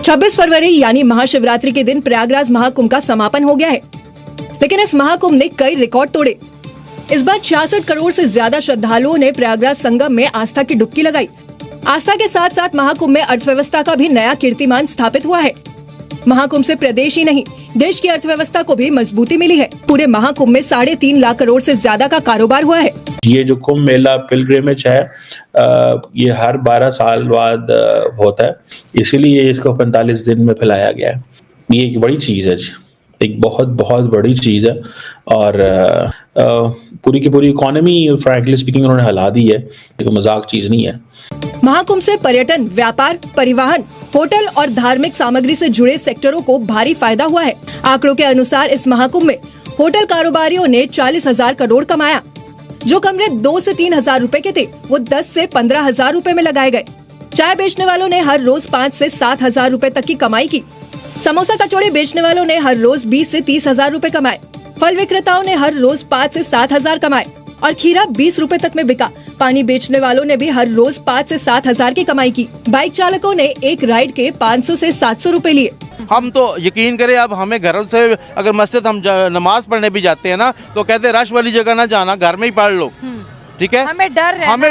26 फरवरी यानी महाशिवरात्रि के दिन प्रयागराज महाकुंभ का समापन हो गया है, लेकिन इस महाकुंभ ने कई रिकॉर्ड तोड़े। इस बार 66 करोड़ से ज्यादा श्रद्धालुओं ने प्रयागराज संगम में आस्था की डुबकी लगाई। आस्था के साथ साथ महाकुंभ में अर्थव्यवस्था का भी नया कीर्तिमान स्थापित हुआ है। महाकुंभ से प्रदेश ही नहीं, देश की अर्थव्यवस्था को भी मजबूती मिली है। पूरे महाकुंभ में 3.5 लाख करोड़ से ज्यादा का कारोबार हुआ है। ये जो कुंभ मेला पिलग्रिमेज है, ये हर 12 साल बाद होता है, इसीलिए इसको 45 दिन में फैलाया गया है। ये एक बड़ी चीज है, एक बहुत बहुत बड़ी चीज है, और पूरी की पूरी इकोनॉमी फ्रैंकली स्पीकिंग उन्होंने हिला दी है। एक मजाक चीज नहीं है। महाकुंभ से पर्यटन, व्यापार, परिवहन, होटल और धार्मिक सामग्री से जुड़े सेक्टरों को भारी फायदा हुआ है। आंकड़ों के अनुसार इस महाकुंभ में होटल कारोबारियों ने 40,000 करोड़ कमाया। जो कमरे 2 से 3 हजार रूपए के थे, वो 10 से 15 हजार रूपए में लगाए गए। चाय बेचने वालों ने हर रोज 5 से 7 हजार रूपए तक की कमाई की। समोसा कचौड़ी बेचने वालों ने हर रोज 20 से 30 हजार रूपए कमाए। फल विक्रेताओं ने हर रोज 5 से 7 हजार कमाए और खीरा 20 रूपए तक में बिका। पानी बेचने वालों ने भी हर रोज 5 से 7 हजार की कमाई की। बाइक चालकों ने एक राइड के 500 से 700 रूपए लिए। हम तो यकीन करें, अब हमें घरों से अगर मस्जिद हम नमाज पढ़ने भी जाते हैं ना, तो कहते हैं रश वाली जगह ना जाना, घर में ही पढ़ लो। ठीक है, हमें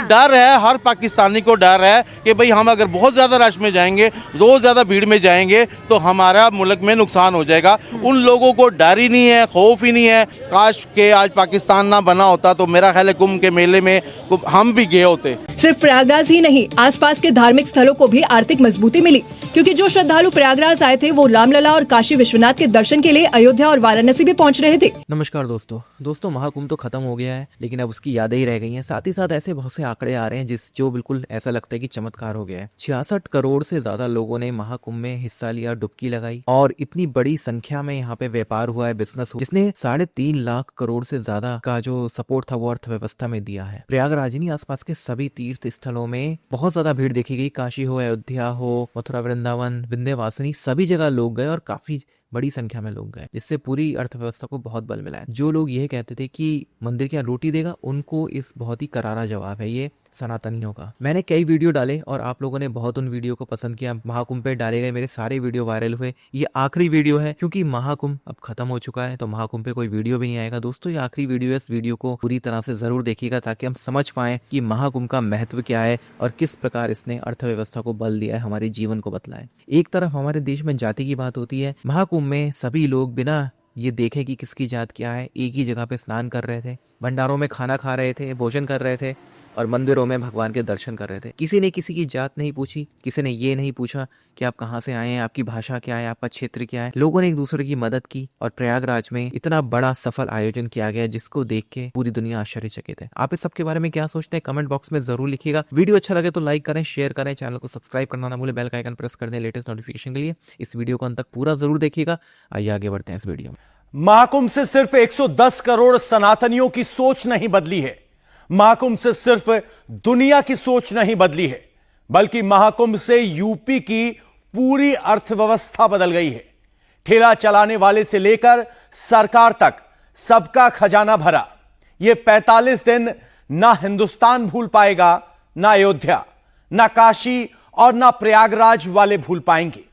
डर है, हर पाकिस्तानी को डर है कि भाई हम अगर बहुत ज़्यादा रश में जाएंगे, बहुत ज़्यादा भीड़ में जाएंगे, तो हमारा मुल्क में नुकसान हो जाएगा। उन लोगों को डर ही नहीं है, खौफ ही नहीं है। काश के आज पाकिस्तान ना बना होता तो मेरा ख्याल है कुंभ के मेले में हम भी गए होते। सिर्फ प्रयागराज ही नहीं, आसपास के धार्मिक स्थलों को भी आर्थिक मजबूती मिली, क्योंकि जो श्रद्धालु प्रयागराज आए थे वो रामलला और काशी विश्वनाथ के दर्शन के लिए अयोध्या और वाराणसी भी पहुंच रहे थे। नमस्कार दोस्तों, महाकुंभ तो खत्म हो गया है, लेकिन अब उसकी यादें ही रह गई हैं। साथ ही साथ ऐसे बहुत से आंकड़े आ रहे हैं जो बिल्कुल ऐसा लगता है कि चमत्कार हो गया है। 66 करोड़ से ज्यादा लोगों ने महाकुंभ में हिस्सा लिया, डुबकी लगाई, और इतनी बड़ी संख्या में यहाँ पे व्यापार हुआ है, बिजनेस हुआ, जिसने 3.5 लाख करोड़ से ज्यादा का जो सपोर्ट था वो अर्थव्यवस्था में दिया है। प्रयागराज ही आसपास के सभी तीर्थ स्थलों में बहुत ज्यादा भीड़ देखी गई। काशी हो, अयोध्या हो, मथुरा, वृंदावन, विंध्यवासिनी, सभी जगह लोग गए और काफी बड़ी संख्या में लोग गए, जिससे पूरी अर्थव्यवस्था को बहुत बल मिला है। जो लोग यह कहते थे कि मंदिर क्या रोटी देगा, उनको इस बहुत ही करारा जवाब है ये सनातनियों का। मैंने कई वीडियो डाले और आप लोगों ने बहुत उन वीडियो को पसंद किया। महाकुंभ पे डाले गए मेरे सारे वीडियो वायरल हुए। ये आखिरी वीडियो है, क्योंकि महाकुंभ अब खत्म हो चुका है, तो महाकुंभ पे कोई वीडियो भी नहीं आएगा। दोस्तों, ये आखिरी वीडियो है, इस वीडियो को पूरी तरह से जरूर देखिएगा, ताकि हम समझ पाए कि महाकुंभ का महत्व क्या है और किस प्रकार इसने अर्थव्यवस्था को बल दिया है, हमारे जीवन को बतला है। एक तरफ हमारे देश में जाति की बात होती है, महाकुंभ में सभी लोग बिना ये देखे कि किसकी जात क्या है, एक ही जगह पे स्नान कर रहे थे, भंडारों में खाना खा रहे थे, भोजन कर रहे थे और मंदिरों में भगवान के दर्शन कर रहे थे। किसी ने किसी की जात नहीं पूछी, किसी ने ये नहीं पूछा कि आप कहाँ से आए हैं, आपकी भाषा क्या है, आपका क्षेत्र क्या है। लोगों ने एक दूसरे की मदद की और प्रयागराज में इतना बड़ा सफल आयोजन किया गया, जिसको देख के पूरी दुनिया आश्चर्यचकित है। आप इस सब के बारे में क्या सोचते हैं, कमेंट बॉक्स में जरूर लिखिएगा। वीडियो अच्छा लगे तो लाइक करें, शेयर करें, चैनल को सब्सक्राइब करना ना भूलें, बेल का आइकन प्रेस कर दें लेटेस्ट नोटिफिकेशन के लिए। इस वीडियो को अंत तक पूरा जरूर देखिएगा। आइए आगे बढ़ते हैं इस वीडियो में। महाकुंभ से सिर्फ 110 करोड़ सनातनियों की सोच नहीं बदली है। महाकुंभ से सिर्फ दुनिया की सोच नहीं बदली है, बल्कि महाकुंभ से यूपी की पूरी अर्थव्यवस्था बदल गई है। ठेला चलाने वाले से लेकर सरकार तक सबका खजाना भरा। यह 45 दिन ना हिंदुस्तान भूल पाएगा, ना अयोध्या, ना काशी और ना प्रयागराज वाले भूल पाएंगे।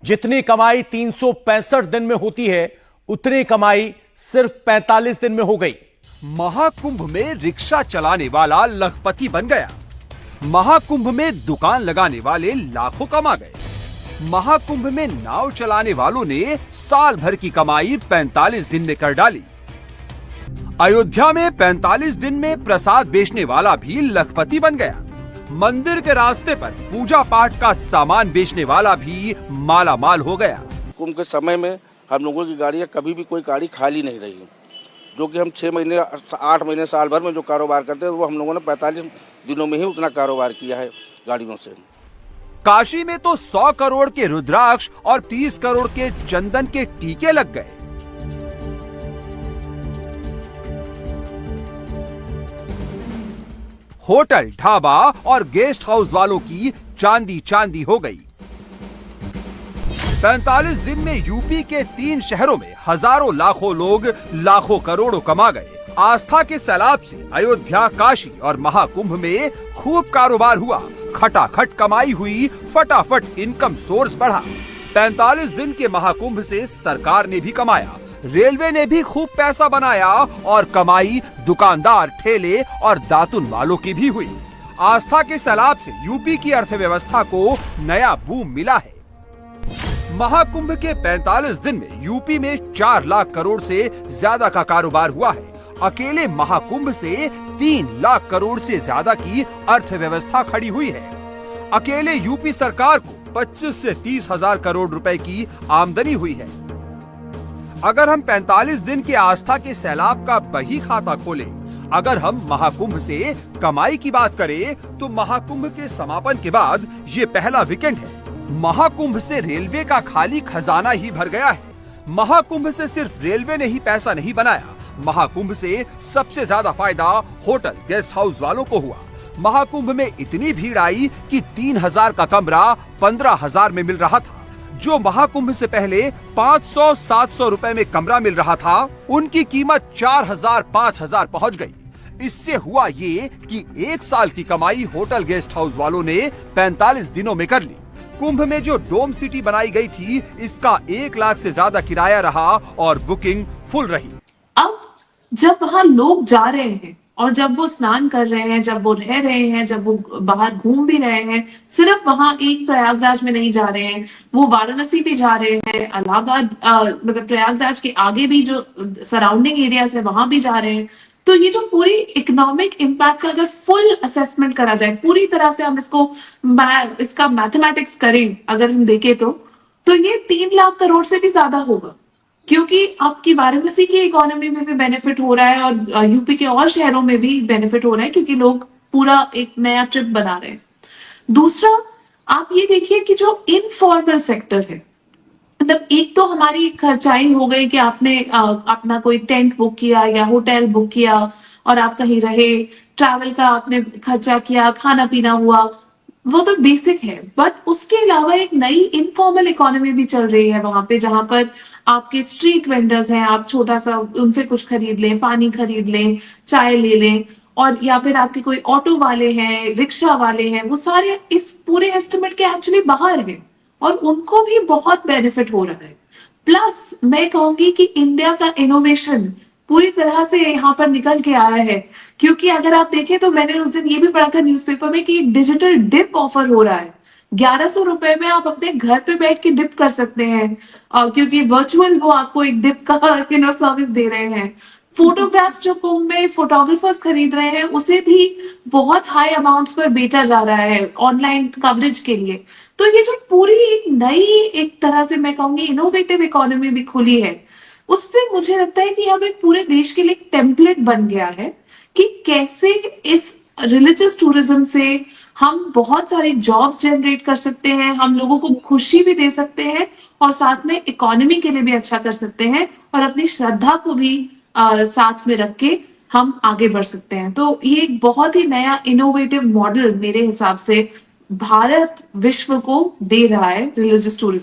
जितनी कमाई 365 दिन में होती है, उतनी कमाई सिर्फ 45 दिन में हो गई। महाकुंभ में रिक्शा चलाने वाला लखपति बन गया। महाकुंभ में दुकान लगाने वाले लाखों कमा गए। महाकुंभ में नाव चलाने वालों ने साल भर की कमाई 45 दिन में कर डाली। अयोध्या में 45 दिन में प्रसाद बेचने वाला भी लखपति बन गया। मंदिर के रास्ते पर पूजा पाठ का सामान बेचने वाला भी माला माल हो गया। कुंभ के समय में हम लोगों की गाड़ियां कभी भी कोई गाड़ी खाली नहीं रही, जो कि हम 6 महीने 8 महीने साल भर में जो कारोबार करते हैं वो हम लोगों ने 45 दिनों में ही उतना कारोबार किया है गाड़ियों से। काशी में तो 100 करोड़ के रुद्राक्ष और 30 करोड़ के चंदन के टीके लग गए। होटल, ढाबा और गेस्ट हाउस वालों की चांदी चांदी हो गई। 45 दिन में यूपी के 3 शहरों में हजारों लाखों लोग लाखों करोड़ों कमा गए। आस्था के सैलाब से अयोध्या, काशी और महाकुंभ में खूब कारोबार हुआ, खटाखट कमाई हुई, फटाफट इनकम सोर्स बढ़ा। 45 दिन के महाकुंभ से सरकार ने भी कमाया, रेलवे ने भी खूब पैसा बनाया और कमाई दुकानदार, ठेले और दातुन वालों की भी हुई। आस्था के सैलाब से यूपी की अर्थव्यवस्था को नया बूम मिला है। महाकुंभ के 45 दिन में यूपी में 4 लाख करोड़ से ज्यादा का कारोबार हुआ है। अकेले महाकुंभ से 3 लाख करोड़ से ज्यादा की अर्थव्यवस्था खड़ी हुई है। अकेले यूपी सरकार को 25 से 30 हजार करोड़ रुपए की आमदनी हुई है। अगर हम 45 दिन के आस्था के सैलाब का बही खाता खोलें, अगर हम महाकुंभ से कमाई की बात करें, तो महाकुंभ के समापन के बाद ये पहला वीकेंड है। महाकुंभ से रेलवे का खाली खजाना ही भर गया है। महाकुंभ से सिर्फ रेलवे ने ही पैसा नहीं बनाया, महाकुंभ से सबसे ज्यादा फायदा होटल, गेस्ट हाउस वालों को हुआ। महाकुंभ में इतनी भीड़ आई कि 3000 का कमरा 15000 में मिल रहा था। जो महाकुंभ से पहले 500-700 रुपए में कमरा मिल रहा था, उनकी कीमत 4000-5000 पहुंच गई। इससे हुआ ये कि 1 साल की कमाई होटल, गेस्ट हाउस वालों ने 45 दिनों में कर ली। कुंभ में जो डोम सिटी बनाई गई थी, इसका 1 लाख से ज्यादा किराया रहा और बुकिंग फुल रही। अब जब वहां लोग जा रहे हैं और जब वो स्नान कर रहे हैं, जब वो रह रहे हैं, जब वो बाहर घूम भी रहे हैं, सिर्फ वहां एक प्रयागराज में नहीं जा रहे हैं, वो वाराणसी भी जा रहे हैं, इलाहाबाद मतलब प्रयागराज के आगे भी जो सराउंडिंग एरियाज है वहां भी जा रहे हैं। तो ये जो पूरी इकोनॉमिक इम्पैक्ट का अगर फुल असेसमेंट करा जाए, पूरी तरह से हम इसका मैथमेटिक्स करें, अगर हम देखें तो ये 3 लाख करोड़ से भी ज्यादा होगा, क्योंकि आपकी वाराणसी की इकोनॉमी में भी बेनिफिट हो रहा है और यूपी के और शहरों में भी बेनिफिट हो रहा है, क्योंकि लोग पूरा एक नया ट्रिप बना रहे हैं। दूसरा, आप ये देखिए कि जो इनफॉर्मल सेक्टर है, मतलब एक तो हमारी खर्चाई हो गई कि आपने अपना कोई टेंट बुक किया या होटल बुक किया और आप कहीं रहे, ट्रैवल का आपने खर्चा किया, खाना पीना हुआ, वो तो बेसिक है। बट उसके अलावा एक नई इनफॉर्मल इकोनॉमी भी चल रही है वहां पे, जहां पर आपके स्ट्रीट वेंडर्स हैं, आप छोटा सा उनसे कुछ खरीद लें, पानी खरीद लें, चाय ले लें, और या फिर आपके कोई ऑटो वाले हैं, रिक्शा वाले हैं, वो सारे इस पूरे एस्टिमेट के एक्चुअली बाहर हैं और उनको भी बहुत बेनिफिट हो रहा है। प्लस मैं कहूंगी कि इंडिया का इनोवेशन पूरी तरह से यहाँ पर निकल के आया है, क्योंकि अगर आप देखें तो मैंने उस दिन ये भी पढ़ा था न्यूज़पेपर में कि एक डिजिटल डिप ऑफर हो रहा है। 1100 रुपए में आप अपने घर पे बैठ के डिप कर सकते हैं, क्योंकि वर्चुअल वो आपको एक डिप का सर्विस दे रहे हैं। फोटोग्राफ्स जो कुंभ में फोटोग्राफर्स खरीद रहे हैं, उसे भी बहुत हाई अमाउंट्स पर बेचा जा रहा है ऑनलाइन कवरेज के लिए। तो ये जो पूरी एक नई, एक तरह से मैं कहूंगी इनोवेटिव इकोनॉमी भी खुली है, उससे मुझे लगता है कि अब एक पूरे देश के लिए एक टेम्पलेट बन गया है कि कैसे इस रिलीजियस टूरिज्म से हम बहुत सारे जॉब्स जनरेट कर सकते हैं, हम लोगों को खुशी भी दे सकते हैं और साथ में इकोनॉमी के लिए भी अच्छा कर सकते हैं और अपनी श्रद्धा को भी साथ में रख के हम आगे बढ़ सकते हैं। तो ये एक बहुत ही नया इनोवेटिव मॉडल मेरे हिसाब से भारत विश्व को दे रहा है रिलीजियस टूरिज्म।